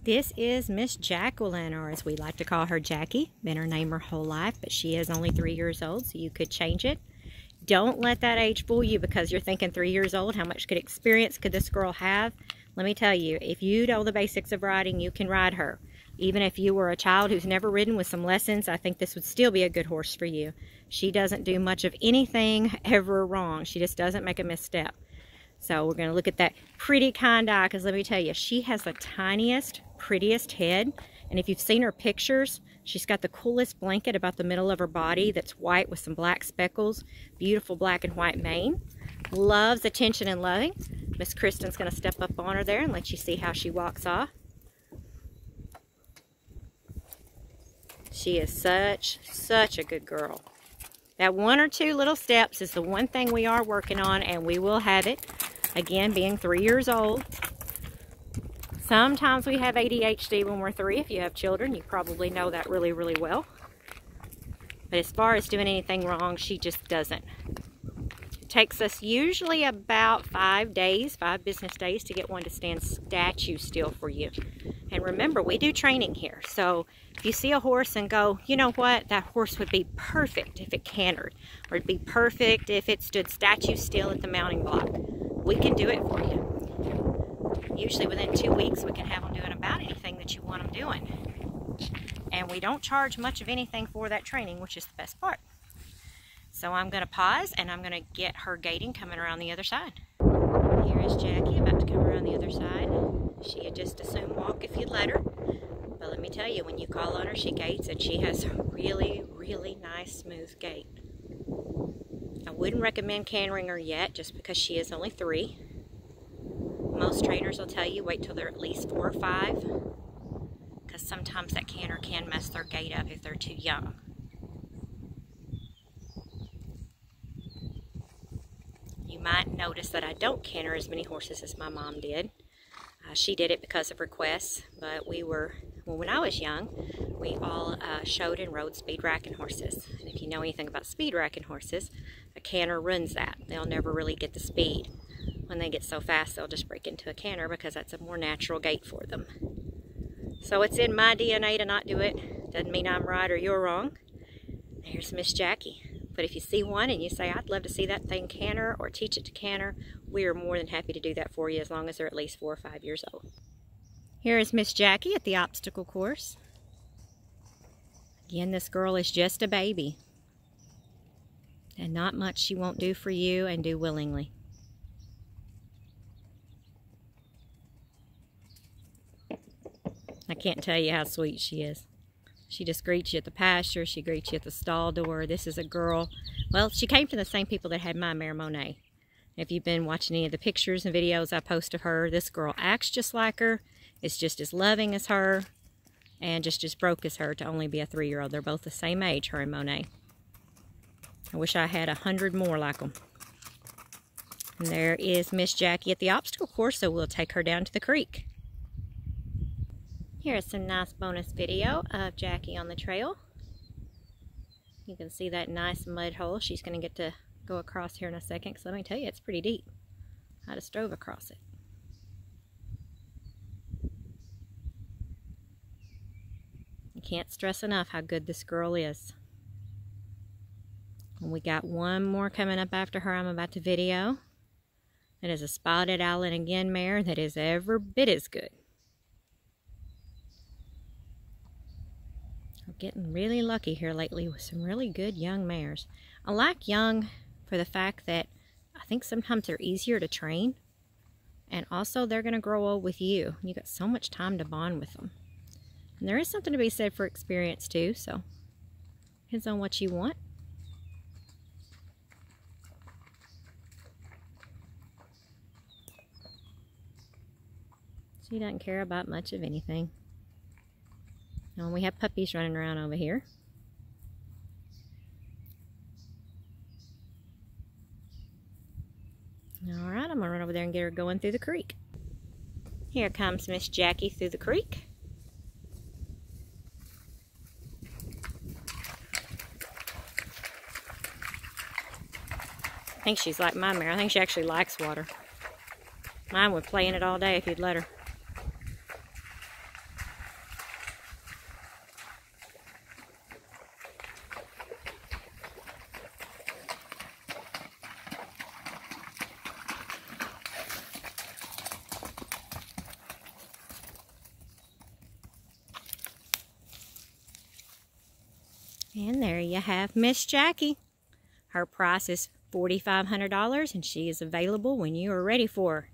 This is Miss Jaqueline, or as we like to call her, Jackie. Been her name her whole life, but she is only 3 years old, so you could change it. Don't let that age fool you because you're thinking 3 years old. How much good experience could this girl have? Let me tell you, if you know the basics of riding, you can ride her. Even if you were a child who's never ridden with some lessons, I think this would still be a good horse for you. She doesn't do much of anything ever wrong. She just doesn't make a misstep. So we're going to look at that pretty kind eye, because let me tell you, she has the tiniest, prettiest head. And if you've seen her pictures, she's got the coolest blanket about the middle of her body that's white with some black speckles. Beautiful black and white mane. Loves attention and loving. Miss Kristen's going to step up on her there and let you see how she walks off. She is such a good girl. That 1 or 2 little steps is the one thing we are working on, and we will have it. Again, being 3 years old. Sometimes we have ADHD when we're 3. If you have children, you probably know that really, really well. But as far as doing anything wrong, she just doesn't. It takes us usually about 5 days, 5 business days to get one to stand statue still for you. And remember, we do training here. So if you see a horse and go, you know what, that horse would be perfect if it cantered, or it'd be perfect if it stood statue still at the mounting block, we can do it for you. Usually within 2 weeks, we can have them doing about anything that you want them doing. And we don't charge much of anything for that training, which is the best part. So I'm going to pause, and I'm going to get her gaiting coming around the other side. Here is Jackie about to come around the other side. She had just as soon walk if you'd let her. But let me tell you, when you call on her, she gaits, and she has a really, really nice, smooth gait. I wouldn't recommend cantering her yet, just because she is only 3. Most trainers will tell you wait till they're at least 4 or 5, because sometimes that canter can mess their gait up if they're too young. You might notice that I don't canter as many horses as my mom did. She did it because of requests, but when I was young, we all showed and rode speed racking horses. And if you know anything about speed racking horses, a canter runs that. They'll never really get the speed. When they get so fast, they'll just break into a canter because that's a more natural gait for them. So it's in my DNA to not do it. Doesn't mean I'm right or you're wrong. There's Miss Jackie. But if you see one and you say, I'd love to see that thing canter or teach it to canter, we are more than happy to do that for you as long as they're at least 4 or 5 years old. Here is Miss Jackie at the obstacle course. Again, this girl is just a baby. And not much she won't do for you and do willingly. I can't tell you how sweet she is. She just greets you at the pasture. She greets you at the stall door. This is a girl. Well, she came from the same people that had my mare, Monet. If you've been watching any of the pictures and videos I post of her, this girl acts just like her, is just as loving as her, and just as broke as her to only be a 3-year-old. They're both the same age, her and Monet. I wish I had 100 more like them. And there is Miss Jackie at the obstacle course, so we'll take her down to the creek. Here's some nice bonus video of Jackie on the trail. You can see that nice mud hole. She's going to get to go across here in a second, because let me tell you, it's pretty deep. I just drove across it. I can't stress enough how good this girl is. And we got one more coming up after her I'm about to video. It is a spotted Allen again mare that is every bit as good. I'm getting really lucky here lately with some really good young mares. I like young for the fact that I think sometimes they're easier to train, and also they're going to grow old with you. You got so much time to bond with them. And there is something to be said for experience too, so depends on what you want. She doesn't care about much of anything. And we have puppies running around over here. Alright, I'm going to run over there and get her going through the creek. Here comes Miss Jackie through the creek. I think she's like my mare. I think she actually likes water. Mine would play in it all day if you'd let her. And there you have Miss Jackie. Her price is $4,500 and she is available when you are ready for her.